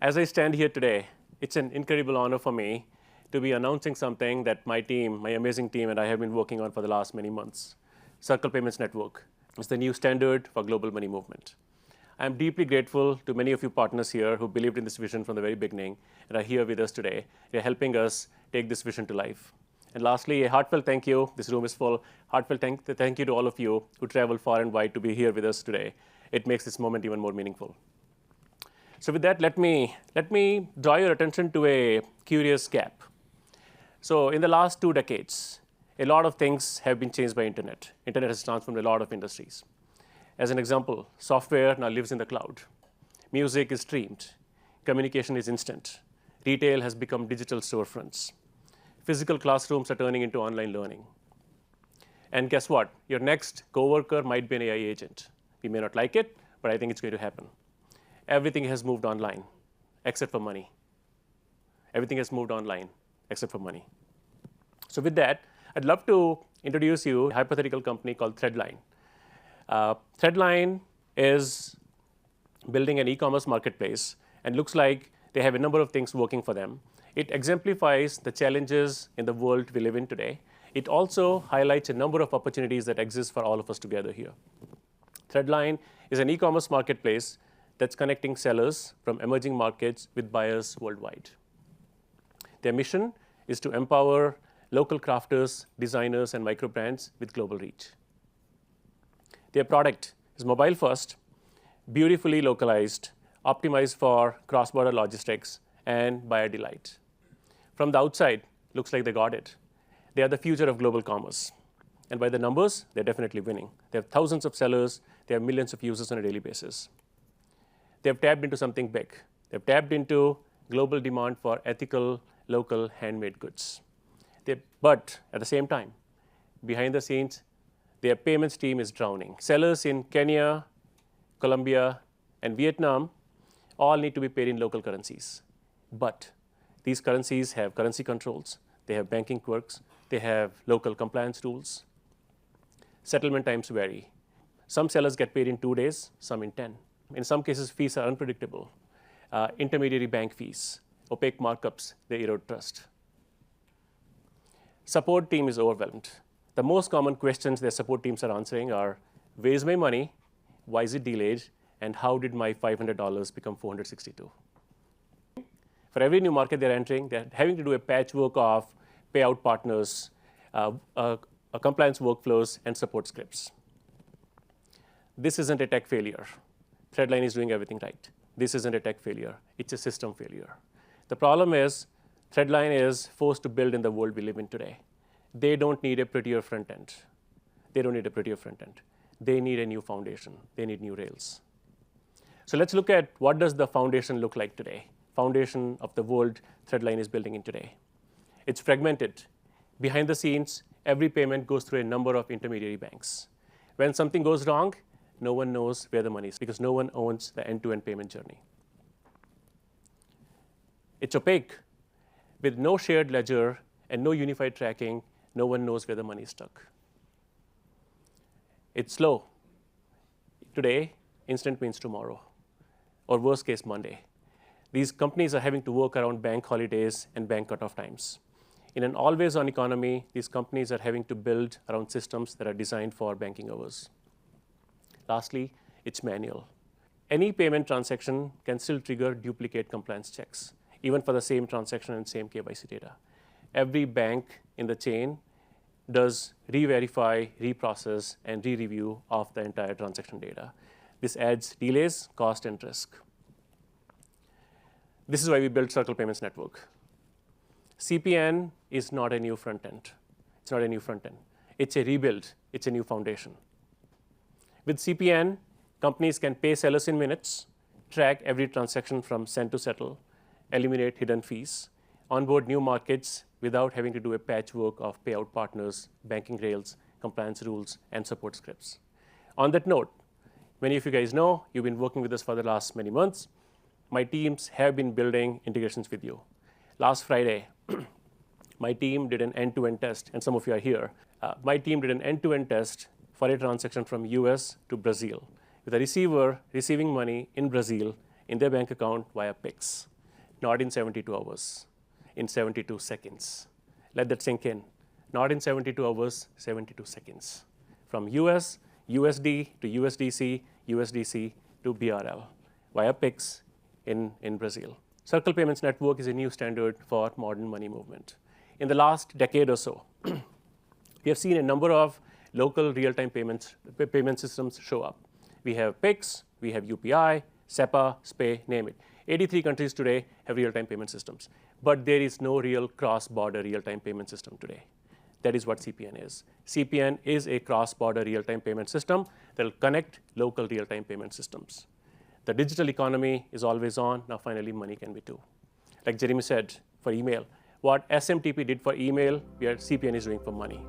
As I stand here today, it's an incredible honor for me to be announcing something that my team, my amazing team, and I have been working on for the last many months. Circle Payments Network is the new standard for global money movement. I'm deeply grateful to many of you partners here who believed in this vision from the very beginning and are here with us today. They're helping us take this vision to life. And lastly, a heartfelt thank you. This room is full. Heartfelt thank you to all of you who traveled far and wide to be here with us today. It makes this moment even more meaningful. So with that, let me draw your attention to a curious gap. So in the last 2 decades, a lot of things have been changed by internet. Internet has transformed a lot of industries. As an example, software now lives in the cloud. Music is streamed. Communication is instant. Retail has become digital storefronts. Physical classrooms are turning into online learning. And guess what? Your next coworker might be an AI agent. We may not like it, but I think it's going to happen. Everything has moved online, except for money. Everything has moved online, except for money. So with that, I'd love to introduce you to a hypothetical company called Threadline. Threadline is building an e-commerce marketplace and looks like they have a number of things working for them. It exemplifies the challenges in the world we live in today. It also highlights a number of opportunities that exist for all of us together here. Threadline is an e-commerce marketplace that's connecting sellers from emerging markets with buyers worldwide. Their mission is to empower local crafters, designers, and micro brands with global reach. Their product is mobile first, beautifully localized, optimized for cross-border logistics and buyer delight. From the outside, looks like they got it. They are the future of global commerce. And by the numbers, they're definitely winning. They have thousands of sellers. They have millions of users on a daily basis. They have tapped into something big. They've tapped into global demand for ethical, local, handmade goods. But at the same time, behind the scenes, their payments team is drowning. Sellers in Kenya, Colombia, and Vietnam all need to be paid in local currencies. But these currencies have currency controls. They have banking quirks. They have local compliance rules. Settlement times vary. Some sellers get paid in 2 days, some in 10. In some cases, fees are unpredictable. Intermediary bank fees, opaque markups, they erode trust. Support team is overwhelmed. The most common questions their support teams are answering are, where is my money? Why is it delayed? And how did my $500 become $462? For every new market they're entering, they're having to do a patchwork of payout partners, compliance workflows, and support scripts. This isn't a tech failure. Threadline is doing everything right. This isn't a tech failure. It's a system failure. The problem is Threadline is forced to build in the world we live in today. They don't need a prettier front end. They don't need a prettier front end. They need a new foundation. They need new rails. So let's look at what does the foundation look like today, foundation of the world Threadline is building in today. It's fragmented. Behind the scenes, every payment goes through a number of intermediary banks. When something goes wrong, no one knows where the money is because no one owns the end-to-end payment journey. It's opaque. With no shared ledger and no unified tracking, no one knows where the money is stuck. It's slow. Today, instant means tomorrow, or worst case, Monday. These companies are having to work around bank holidays and bank cutoff times. In an always-on economy, these companies are having to build around systems that are designed for banking hours. Lastly, it's manual. Any payment transaction can still trigger duplicate compliance checks, even for the same transaction and same KYC data. Every bank in the chain does re-verify, reprocess, and re-review of the entire transaction data. This adds delays, cost, and risk. This is why we built Circle Payments Network. CPN is not a new front end. It's not a new front end. It's a rebuild. It's a new foundation. With CPN, companies can pay sellers in minutes, track every transaction from send to settle, eliminate hidden fees, onboard new markets without having to do a patchwork of payout partners, banking rails, compliance rules, and support scripts. On that note, many of you guys know you've been working with us for the last many months. My teams have been building integrations with you. Last Friday, my team did an end-to-end test, and some of you are here. My team did an end-to-end test for a transaction from US to Brazil, with a receiver receiving money in Brazil in their bank account via PIX, not in 72 hours, in 72 seconds. Let that sink in. Not in 72 hours, 72 seconds. From US, USD to USDC, USDC to BRL via PIX in Brazil. Circle Payments Network is a new standard for modern money movement. In the last decade or so, we have seen a number of local real-time payment systems show up. We have PIX, we have UPI, SEPA, SPAY, name it. 83 countries today have real-time payment systems, but there is no real cross-border real-time payment system today. That is what CPN is. CPN is a cross-border real-time payment system that will connect local real-time payment systems. The digital economy is always on. Now finally money can be too. Like Jeremy said, for email, what SMTP did for email, CPN is doing for money.